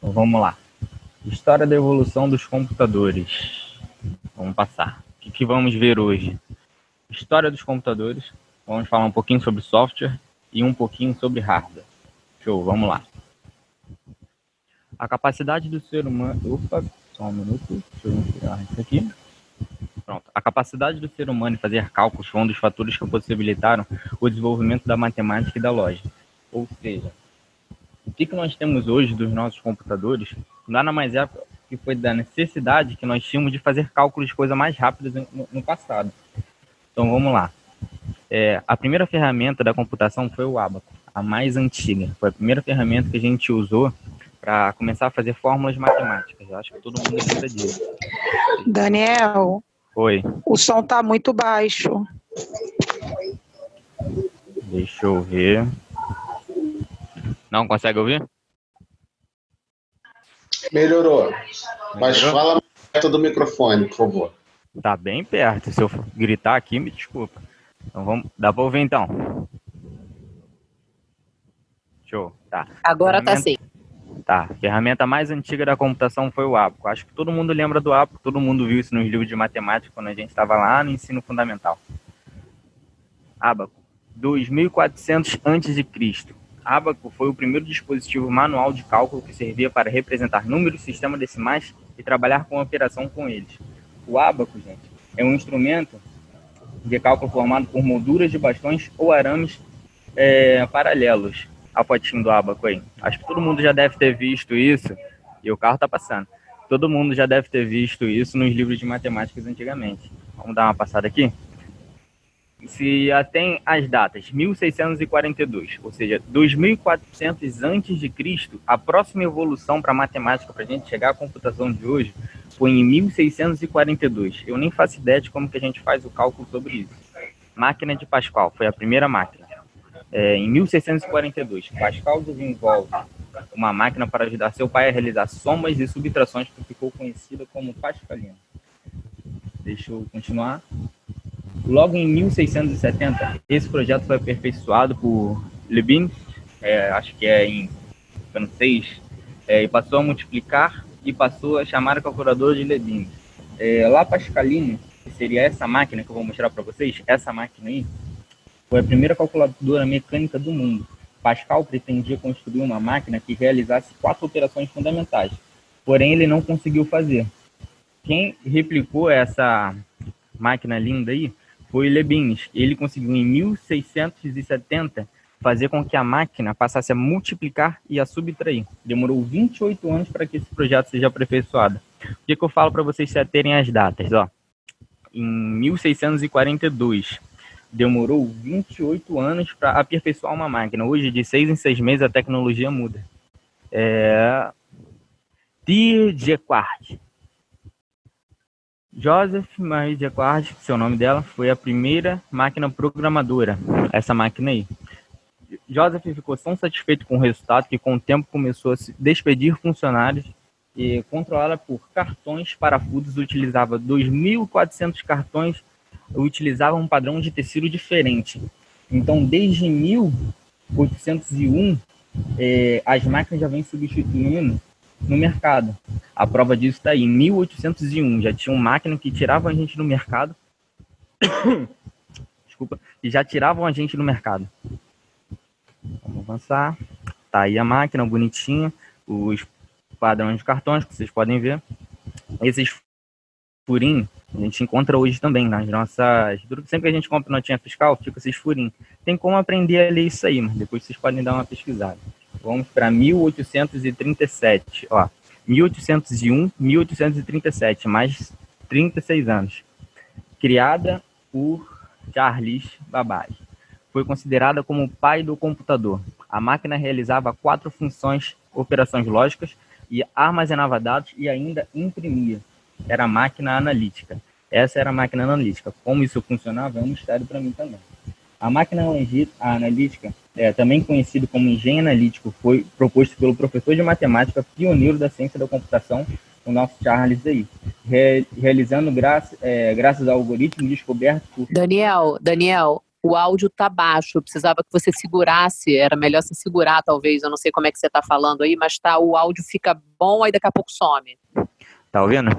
Então, vamos lá. História da evolução dos computadores. Vamos passar. O que vamos ver hoje? História dos computadores. Vamos falar um pouquinho sobre software e um pouquinho sobre hardware. Show, vamos lá. A capacidade do ser humano... Opa, só um minuto. Deixa eu tirar isso aqui. Pronto. A capacidade do ser humano em fazer cálculos foi um dos fatores que possibilitaram o desenvolvimento da matemática e da lógica. Ou seja, o que nós temos hoje dos nossos computadores nada mais é que foi da necessidade que nós tínhamos de fazer cálculos de coisas mais rápidas no passado. Então vamos lá. A primeira ferramenta da computação foi o ábaco, a mais antiga. Foi a primeira ferramenta que a gente usou para começar a fazer fórmulas matemáticas. Eu acho que todo mundo lembra disso. Daniel, Oi. O som está muito baixo. Deixa eu ver. Não consegue ouvir? Melhorou. Mas fala mais perto do microfone, por favor. Tá bem perto. Se eu gritar aqui, me desculpa. Então vamos. Dá para ouvir então? Show. Tá. Agora tá sim. Tá. A ferramenta mais antiga da computação foi o ábaco. Acho que todo mundo lembra do ábaco. Todo mundo viu isso nos livros de matemática quando a gente estava lá no ensino fundamental. Ábaco. 2400 a.C. Ábaco foi o primeiro dispositivo manual de cálculo que servia para representar números, sistemas decimais e trabalhar com operação com eles. O ábaco, gente, é um instrumento de cálculo formado por molduras de bastões ou arames paralelos. A fotinho do ábaco aí. Acho que todo mundo já deve ter visto isso, e o carro tá passando. Todo mundo já deve ter visto isso nos livros de matemáticas antigamente. Vamos dar uma passada aqui? Se atém às datas 1642, ou seja, 2400 a.C., a próxima evolução para a matemática, para a gente chegar à computação de hoje, foi em 1642. Eu nem faço ideia de como que a gente faz o cálculo sobre isso. Máquina de Pascal, foi a primeira máquina. Em 1642, Pascal desenvolve uma máquina para ajudar seu pai a realizar somas e subtrações, que ficou conhecida como pascalina. Deixa eu continuar. Logo em 1670, esse projeto foi aperfeiçoado por Leibniz, acho que é em francês, e passou a multiplicar e passou a chamar a calculadora de Leibniz. La Pascaline, que seria essa máquina que eu vou mostrar para vocês, essa máquina aí, foi a primeira calculadora mecânica do mundo. Pascal pretendia construir uma máquina que realizasse 4 operações fundamentais, porém ele não conseguiu fazer. Quem replicou essa máquina linda aí foi Leibniz. Ele conseguiu em 1670 fazer com que a máquina passasse a multiplicar e a subtrair. Demorou 28 anos para que esse projeto seja aperfeiçoado. O que eu falo para vocês se terem as datas? Em 1642, demorou 28 anos para aperfeiçoar uma máquina. Hoje, de 6 em 6 meses, a tecnologia muda. Thiers Jacquard. Joseph Marie Jacquard, seu nome dela, foi a primeira máquina programadora, essa máquina aí. Joseph ficou tão satisfeito com o resultado que com o tempo começou a se despedir funcionários e controlada por cartões, parafusos, utilizava 2.400 cartões, utilizava um padrão de tecido diferente. Então, desde 1801, as máquinas já vêm substituindo no mercado. A prova disso está aí. Em 1801 já tinha uma máquina que tirava a gente do mercado. Desculpa. E já tiravam a gente do mercado. Vamos avançar. Tá aí a máquina bonitinha. Os padrões de cartões que vocês podem ver. Esses furinhos a gente encontra hoje também nas nossas... Sempre que a gente compra notinha fiscal, fica esses furinhos. Tem como aprender a ler isso aí, mas depois vocês podem dar uma pesquisada. Vamos para 1837, 1801, 1837, mais 36 anos. Criada por Charles Babbage. Foi considerada como o pai do computador. A máquina realizava 4 funções, operações lógicas, e armazenava dados e ainda imprimia. Era a máquina analítica. Essa era a máquina analítica. Como isso funcionava é um mistério para mim também. A máquina analítica, também conhecido como engenho analítico, foi proposto pelo professor de matemática pioneiro da ciência da computação, o nosso Charles aí, realizando graças ao algoritmo descoberto por... Daniel, o áudio tá baixo, eu precisava que você segurasse, era melhor você segurar talvez, eu não sei como é que você tá falando aí, mas o áudio fica bom, aí daqui a pouco some. Tá ouvindo?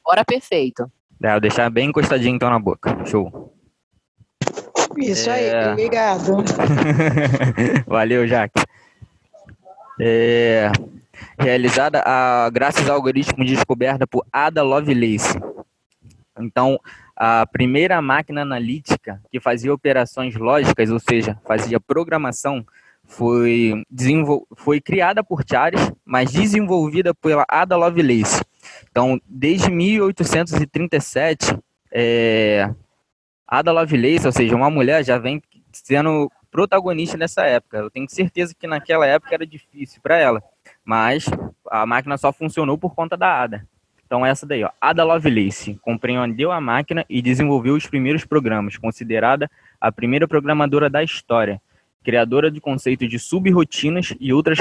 Agora perfeito. Vou deixar bem encostadinho então na boca. Show. Isso aí, obrigado. Valeu, Jaque. Realizada graças ao algoritmo descoberta por Ada Lovelace. Então, a primeira máquina analítica que fazia operações lógicas, ou seja, fazia programação, foi criada por Charles, mas desenvolvida pela Ada Lovelace. Então, desde 1837, Ada Lovelace, ou seja, uma mulher, já vem sendo protagonista nessa época. Eu tenho certeza que naquela época era difícil para ela, mas a máquina só funcionou por conta da Ada. Então essa daí, ó, Ada Lovelace, compreendeu a máquina e desenvolveu os primeiros programas, considerada a primeira programadora da história, criadora de conceitos de subrotinas e outras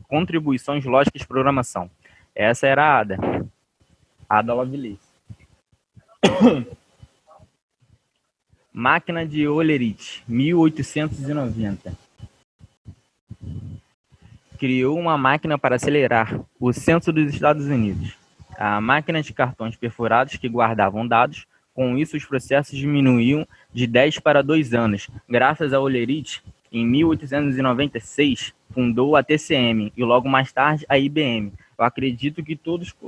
contribuições lógicas de programação. Essa era a Ada Lovelace. Máquina de Hollerith, 1890. Criou uma máquina para acelerar o censo dos Estados Unidos. A máquina de cartões perfurados que guardavam dados, com isso os processos diminuíam de 10 para 2 anos. Graças a Hollerith, em 1896, fundou a TCM e logo mais tarde a IBM. Eu acredito que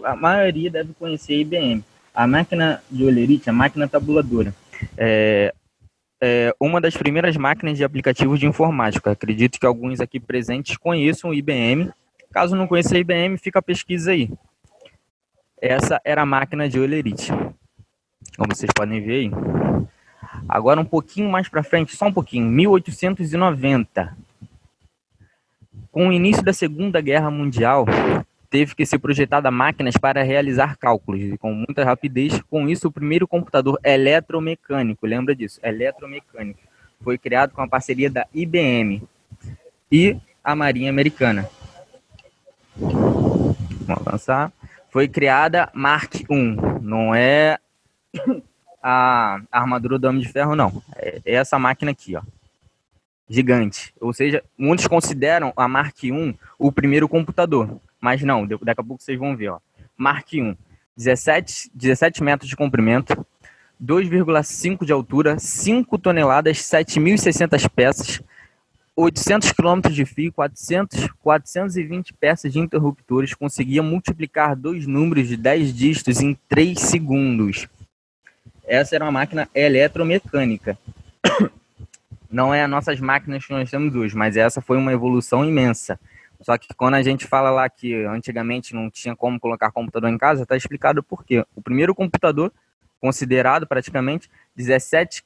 a maioria deve conhecer a IBM. A máquina de Hollerith, a máquina tabuladora, uma das primeiras máquinas de aplicativos de informática. Acredito que alguns aqui presentes conheçam o IBM. Caso não conheça a IBM, fica a pesquisa aí. Essa era a máquina de Hollerith, como vocês podem ver aí. Agora um pouquinho mais para frente, só um pouquinho, 1890. Com o início da Segunda Guerra Mundial, teve que ser projetada máquinas para realizar cálculos e com muita rapidez. Com isso, o primeiro computador eletromecânico, lembra disso? Eletromecânico. Foi criado com a parceria da IBM e a Marinha Americana. Vamos avançar. Foi criada Mark I. Não é a armadura do Homem de Ferro, não. É essa máquina aqui, ó. Gigante. Ou seja, muitos consideram a Mark I o primeiro computador. Mas não, daqui a pouco vocês vão ver, ó. Mark I, 17 metros de comprimento, 2,5 de altura, 5 toneladas, 7.600 peças, 800 km de fio, 420 peças de interruptores, conseguia multiplicar 2 números de 10 dígitos em 3 segundos. Essa era uma máquina eletromecânica. Não é as nossas máquinas que nós temos hoje, mas essa foi uma evolução imensa. Só que quando a gente fala lá que antigamente não tinha como colocar computador em casa, está explicado por quê. O primeiro computador, considerado praticamente 17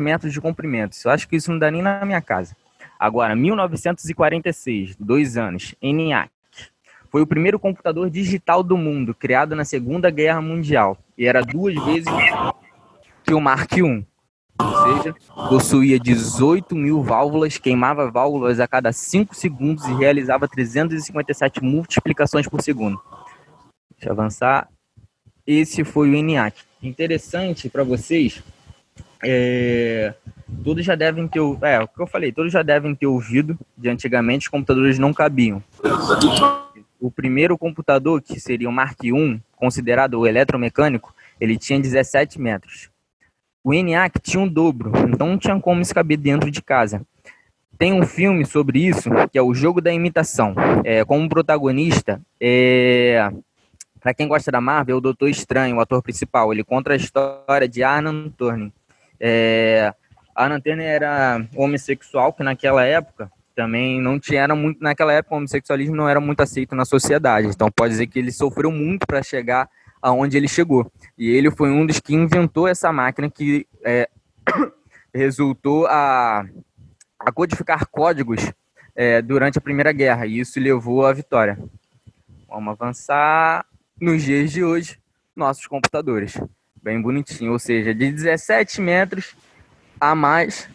metros de comprimento. Eu acho que isso não dá nem na minha casa. Agora, 1946, 2 anos, ENIAC. Foi o primeiro computador digital do mundo, criado na Segunda Guerra Mundial. E era 2 vezes que o Mark I. Ou seja, possuía 18.000 válvulas, queimava válvulas a cada 5 segundos e realizava 357 multiplicações por segundo. Deixa eu avançar. Esse foi o ENIAC. Interessante para vocês, todos já devem ter, o que eu falei, todos já devem ter ouvido de antigamente os computadores não cabiam. O primeiro computador, que seria o Mark I, considerado o eletromecânico, ele tinha 17 metros. O ENIAC tinha um dobro, então não tinha como isso caber dentro de casa. Tem um filme sobre isso, que é O Jogo da Imitação. Como protagonista, para quem gosta da Marvel, é o Doutor Estranho, o ator principal. Ele conta a história de Alan Turing. Alan Turing era homossexual, que naquela época também não tinha muito. Naquela época, o homossexualismo não era muito aceito na sociedade. Então, pode dizer que ele sofreu muito para chegar aonde ele chegou. E ele foi um dos que inventou essa máquina que resultou a codificar códigos durante a Primeira Guerra. E isso levou à vitória. Vamos avançar. Nos dias de hoje, nossos computadores. Bem bonitinho. Ou seja, de 17 metros a mais,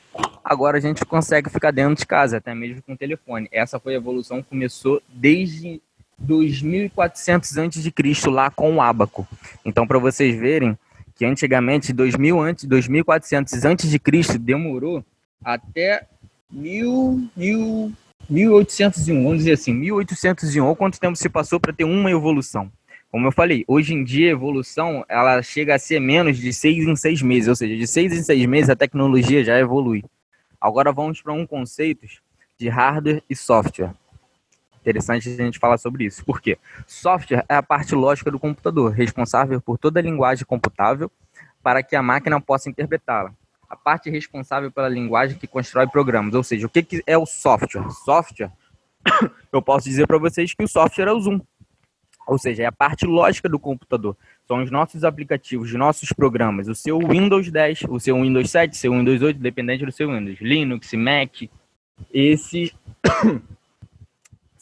agora a gente consegue ficar dentro de casa, até mesmo com o telefone. Essa foi a evolução que começou desde 2400 a.C. lá com o ábaco. Então, para vocês verem que antigamente, 2400 antes de Cristo, demorou até 1801, vamos dizer assim, 1801, ou quanto tempo se passou para ter uma evolução. Como eu falei, hoje em dia a evolução ela chega a ser menos de 6 em 6 meses, ou seja, de 6 em 6 meses a tecnologia já evolui. Agora vamos para um conceito de hardware e software. Interessante a gente falar sobre isso. Por quê? Software é a parte lógica do computador, responsável por toda a linguagem computável para que a máquina possa interpretá-la. A parte responsável pela linguagem que constrói programas. Ou seja, o que é o software? Software, eu posso dizer para vocês que o software é o Zoom. Ou seja, é a parte lógica do computador. São os nossos aplicativos, os nossos programas. O seu Windows 10, o seu Windows 7, o seu Windows 8, dependente do seu Windows. Linux, Mac, esse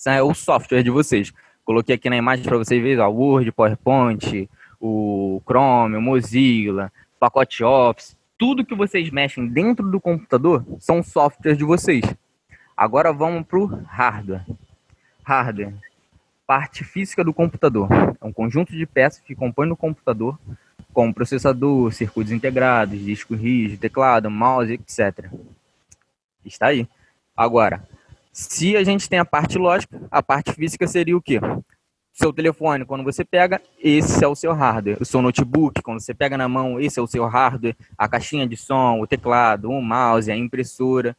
é o software de vocês. Coloquei aqui na imagem para vocês verem, o Word, PowerPoint, o Chrome, o Mozilla, o pacote Office. Tudo que vocês mexem dentro do computador são softwares de vocês. Agora vamos para o hardware. Hardware. Parte física do computador. É um conjunto de peças que compõem o computador, como processador, circuitos integrados, disco rígido, teclado, mouse, etc. Está aí. Agora, se a gente tem a parte lógica, a parte física seria o quê? Seu telefone, quando você pega, esse é o seu hardware. O seu notebook, quando você pega na mão, esse é o seu hardware. A caixinha de som, o teclado, o mouse, a impressora.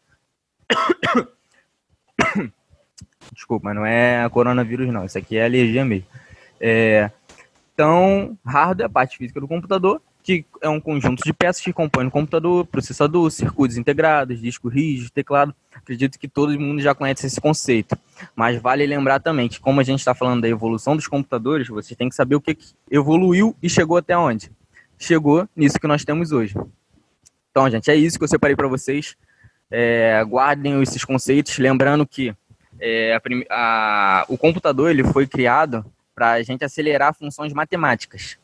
Desculpa, mas não é coronavírus não, isso aqui é alergia mesmo. Então, hardware é a parte física do computador, que é um conjunto de peças que compõem o computador, processador, circuitos integrados, disco rígido, teclado. Acredito que todo mundo já conhece esse conceito. Mas vale lembrar também que, como a gente está falando da evolução dos computadores, você tem que saber o que evoluiu e chegou até onde. Chegou nisso que nós temos hoje. Então, gente, é isso que eu separei para vocês. Guardem esses conceitos, lembrando que o computador ele foi criado para a gente acelerar funções matemáticas.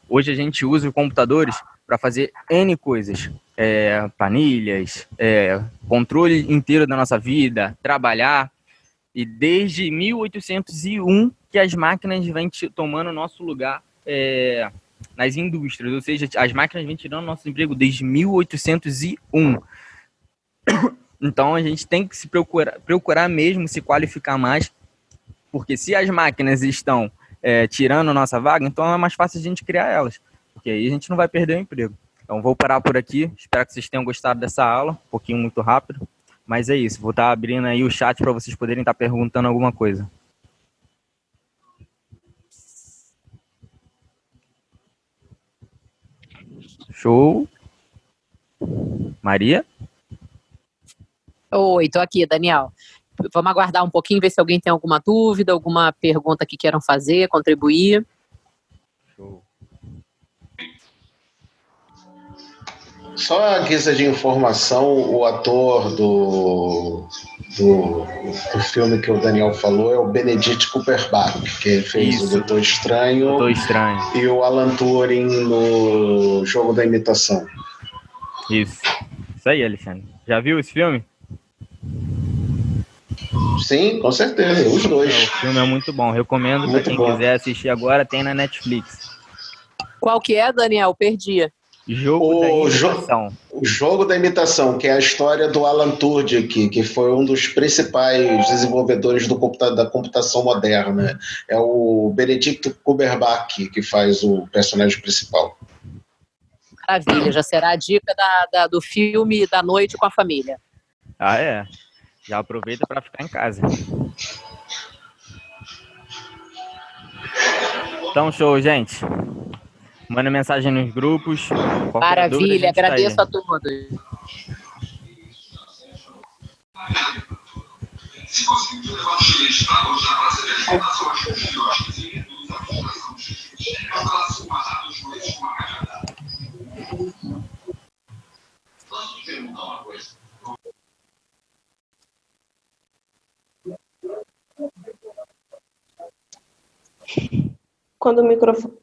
Hoje a gente usa os computadores para fazer N coisas, planilhas, controle inteiro da nossa vida, trabalhar. E desde 1801 que as máquinas vêm tomando nosso lugar nas indústrias, ou seja, as máquinas vêm tirando nosso emprego desde 1801. Então a gente tem que se procurar mesmo se qualificar mais, porque se as máquinas estão tirando nossa vaga, então é mais fácil a gente criar elas, porque aí a gente não vai perder o emprego. Então vou parar por aqui, espero que vocês tenham gostado dessa aula, um pouquinho muito rápido, mas é isso, vou estar abrindo aí o chat para vocês poderem estar perguntando alguma coisa. Show. Maria? Oi, tô aqui, Daniel. Vamos aguardar um pouquinho, ver se alguém tem alguma dúvida, alguma pergunta que queiram fazer, contribuir. Show. Só a guisa de informação, o ator do filme que o Daniel falou é o Benedict Cumberbatch, que fez Isso. o Doutor Estranho, Doutor Estranho e o Alan Turing no Jogo da Imitação. Isso aí, Alexandre. Já viu esse filme? Sim, com certeza, os dois. O filme é muito bom, recomendo para quem quiser assistir agora, tem na Netflix. Qual que é, Daniel? Perdi. Jogo da Imitação. O Jogo da Imitação, que é a história do Alan Turing, que foi um dos principais desenvolvedores da computação moderna. É o Benedict Cumberbatch que faz o personagem principal. Maravilha, já será a dica do filme da noite com a família. Ah, é? Já aproveita para ficar em casa. Então, show, gente. Manda mensagem nos grupos. Maravilha, agradeço a todos. Se conseguir levar os clientes para hoje na praça de alimentação, acho que eu acho que sim, reduz a frustração dos clientes. É um traço mais rápido dos clientes com a cagada. Posso te perguntar uma coisa? Quando o microfone...